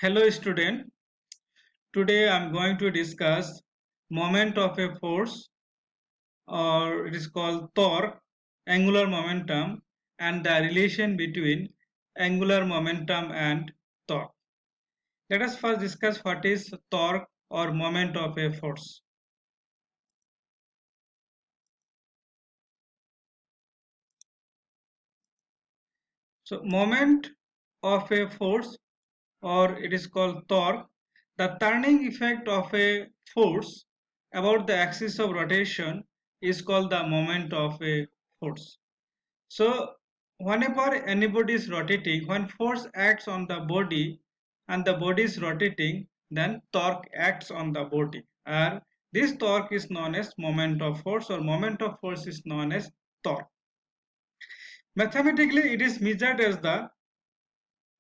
Hello student, today I am going to discuss moment of a force or it is called torque, angular momentum and the relation between angular momentum and torque. Let us first discuss what is torque or moment of a force. So moment of a force or it is called torque, the turning effect of a force about the axis of rotation is called the moment of a force. So whenever anybody is rotating, when force acts on the body and the body is rotating, then torque acts on the body. And this torque is known as moment of force, or moment of force is known as torque. Mathematically, it is measured as the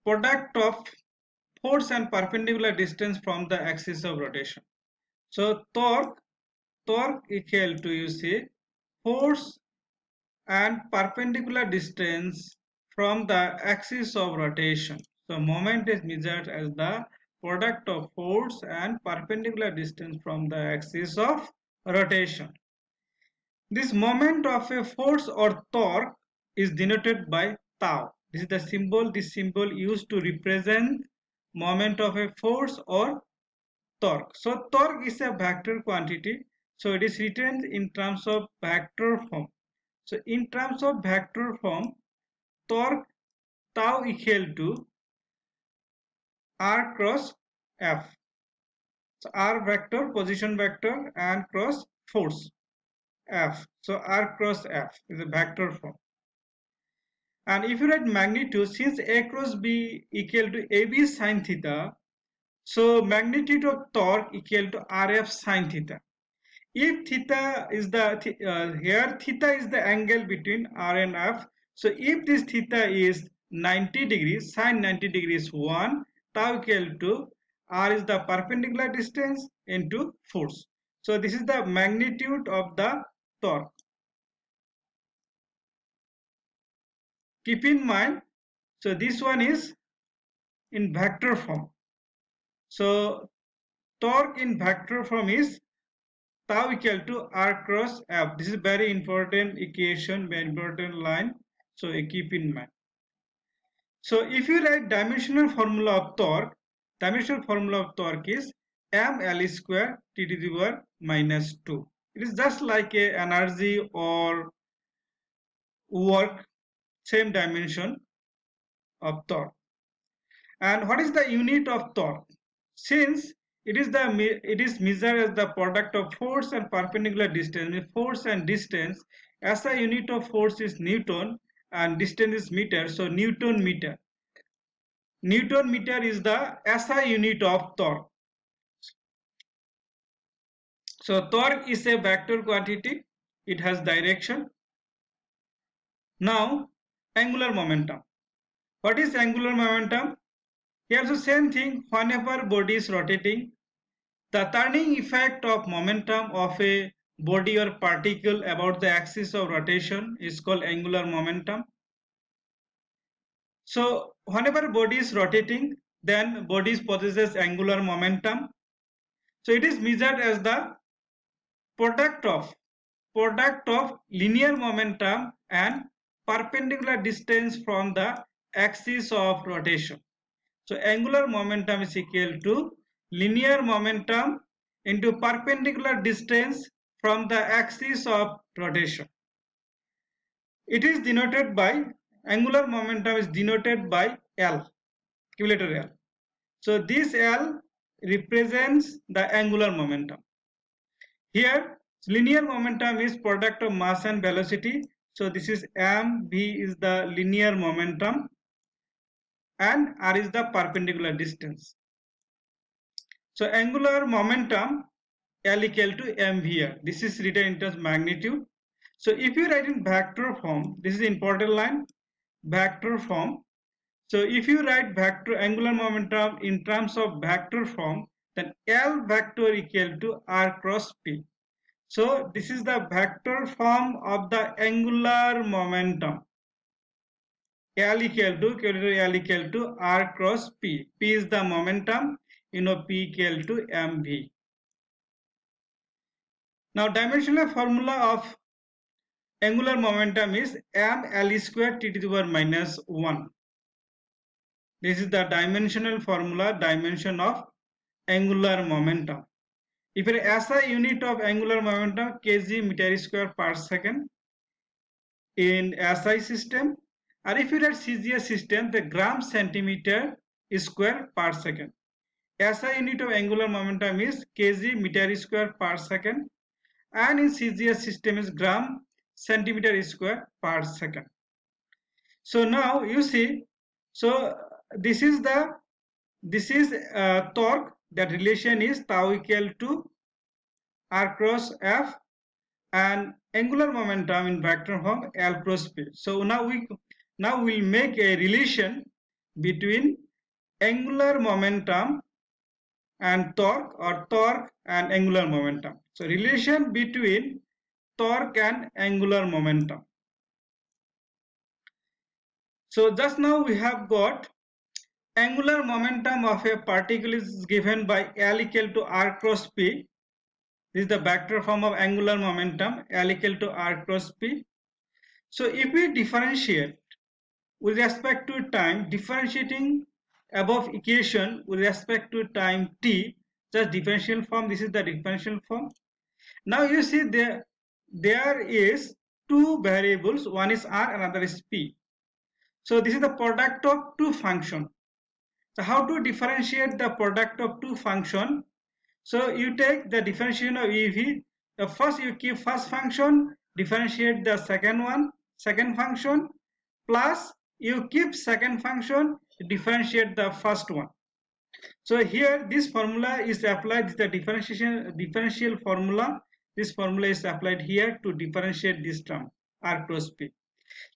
product of force and perpendicular distance from the axis of rotation. So torque equal to, you see, force and perpendicular distance from the axis of rotation. So moment is measured as the product of force and perpendicular distance from the axis of rotation. This moment of a force or torque is denoted by tau. This is the symbol, this symbol used to represent moment of a force or torque. So torque is a vector quantity. So it is written in terms of vector form. So in terms of vector form, torque tau equal to r cross f. So r vector, position vector, and cross force f. So r cross f is a vector form. And if you write magnitude, since a cross b equal to ab sine theta, so magnitude of torque equal to rf sine theta. If theta is the here theta is the angle between r and f. So if this theta is 90 degrees, sine 90 degrees 1, tau equal to r is the perpendicular distance into force. So this is the magnitude of the torque. Keep in mind, so this one is in vector form. So torque in vector form is tau equal to r cross f. This is very important equation, very important line. So keep in mind. So if you write dimensional formula of torque, dimensional formula of torque is ml square t to the power minus 2. It is just like a energy or work, same dimension of torque. And what is the unit of torque? Since it is measured as the product of force and perpendicular distance. Force and distance, SI unit of force is Newton and distance is meter. So Newton meter. Newton meter is the SI unit of torque. So torque is a vector quantity. It has direction. Now angular momentum. What is angular momentum? Here the same thing. Whenever body is rotating, the turning effect of momentum of a body or particle about the axis of rotation is called angular momentum. So whenever body is rotating, then body possesses angular momentum. So it is measured as the product of linear momentum and perpendicular distance from the axis of rotation. So angular momentum is equal to linear momentum into perpendicular distance from the axis of rotation. It is denoted by, angular momentum is denoted by L, capital L. So this L represents the angular momentum. Here linear momentum is product of mass and velocity. So this is m, v is the linear momentum and r is the perpendicular distance. So angular momentum L equal to mv here. This is written in terms of magnitude. So if you write in vector form, this is the important line, vector form. So if you write vector angular momentum in terms of vector form, then L vector equal to r cross p. So this is the vector form of the angular momentum. L equal to R cross P. P is the momentum, P equal to mv. Now dimensional formula of angular momentum is ml square t to the power minus 1. This is the dimensional formula, dimension of angular momentum. If an SI unit of angular momentum kg meter square per second in SI system, or if it is CGS system, the gram centimeter square per second. SI unit of angular momentum is kg meter square per second, and in CGS system is gram centimeter square per second. So now you see, so this is torque. That relation is tau equal to R cross F, and angular momentum in vector form L cross P. So now we'll make a relation between angular momentum and torque, or torque and angular momentum. So relation between torque and angular momentum. So just now we have got angular momentum of a particle is given by L equal to R cross P. This is the vector form of angular momentum, L equal to R cross P. So if we differentiate with respect to time, differentiating above equation with respect to time t, just differential form, this is the differential form. Now you see there is two variables, one is R, another is P. So this is the product of two function. So how to differentiate the product of two function? So you take the differentiation of EV. First you keep first function, differentiate the second function, plus you keep second function, differentiate the first one. So here this formula is applied, the differential formula. This formula is applied here to differentiate this term R cross P.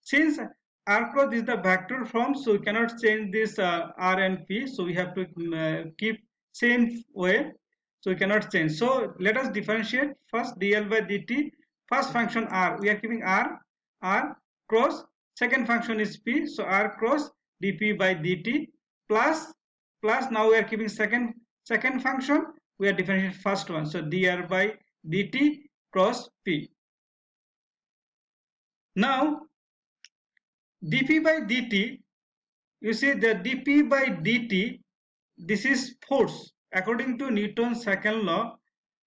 Since R cross is the vector form, so we cannot change this R and P, so we have to keep same way, so we cannot change. So let us differentiate first dl by dt. First function R, we are keeping R cross, second function is P, so R cross dp by dt, plus now we are keeping second function, we are differentiating first one, so dr by dt cross P. Now dp by dt, you see the dp by dt, this is force. According to Newton's second law,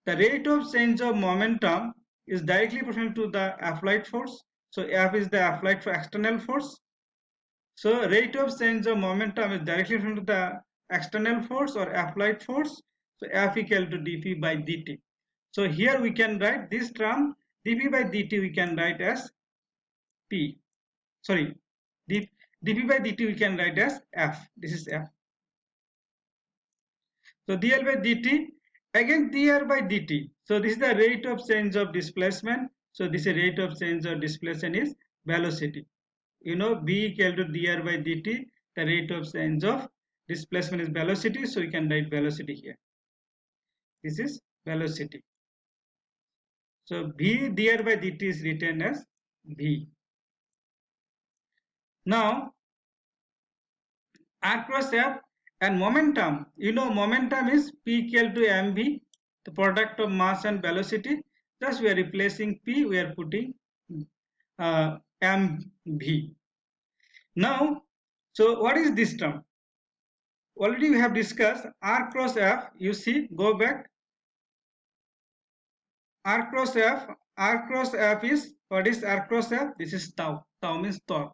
the rate of change of momentum is directly proportional to the applied force. So F is the applied for external force. So rate of change of momentum is directly proportional to the external force or applied force. So F equal to dp by dt. So here we can write this term dp by dt, we can write as P. Sorry, dp by dt we can write as F. This is F. So dl by dt, again dr by dt. So this is the rate of change of displacement. So this is rate of change of displacement is velocity. B equal to dr by dt. The rate of change of displacement is velocity. So you can write velocity here. This is velocity. So v dr by dt is written as v. Now R cross F and momentum. Momentum is P equal to mv, the product of mass and velocity. Thus we are replacing P, we are putting mv. Now, so what is this term? Already we have discussed R cross F. You see, go back. R cross F is, what is R cross F? This is tau. Tau means torque.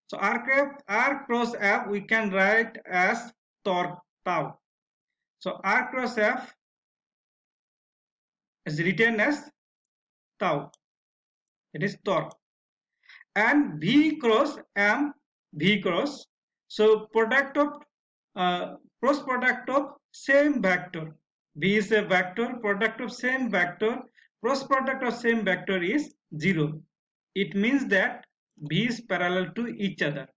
So R cross F we can write as torque tau. So R cross F is written as tau. It is torque. And V cross M, V cross. So product of cross product of same vector. V is a vector, product of same vector, cross product of same vector is 0. It means that V is parallel to each other.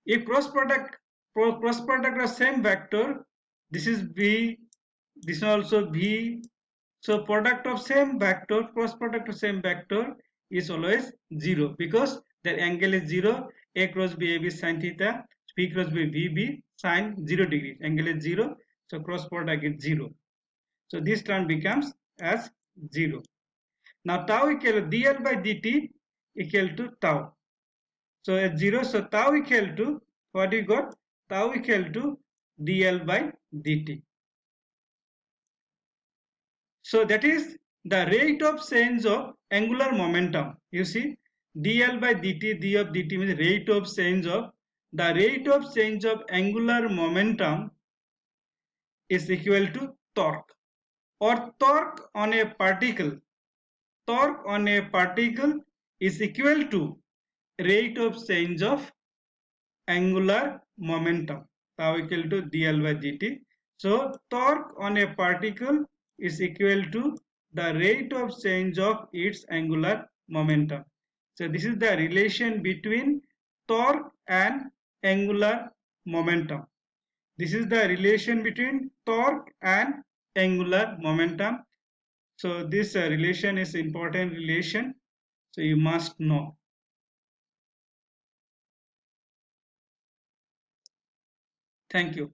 If cross product of same vector, this is V, this is also V. So product of same vector, cross product of same vector is always 0 because their angle is 0. A cross B AB sin theta, B cross B VB sin 0 degrees. Angle is 0, so cross product is 0. So this term becomes as 0. Now tau equal to dl by dt equal to tau. So at 0, so tau equal to, what we got? Tau equal to dl by dt. So that is the rate of change of angular momentum. You see, dl by dt, d of dt means rate of change of, the rate of change of angular momentum is equal to torque, or torque on a particle. Torque on a particle is equal to rate of change of angular momentum, tau equal to dl by dt. So torque on a particle is equal to the rate of change of its angular momentum. So this is the relation between torque and angular momentum. This is the relation between torque and angular momentum. So this relation is important relation. So you must know. Thank you.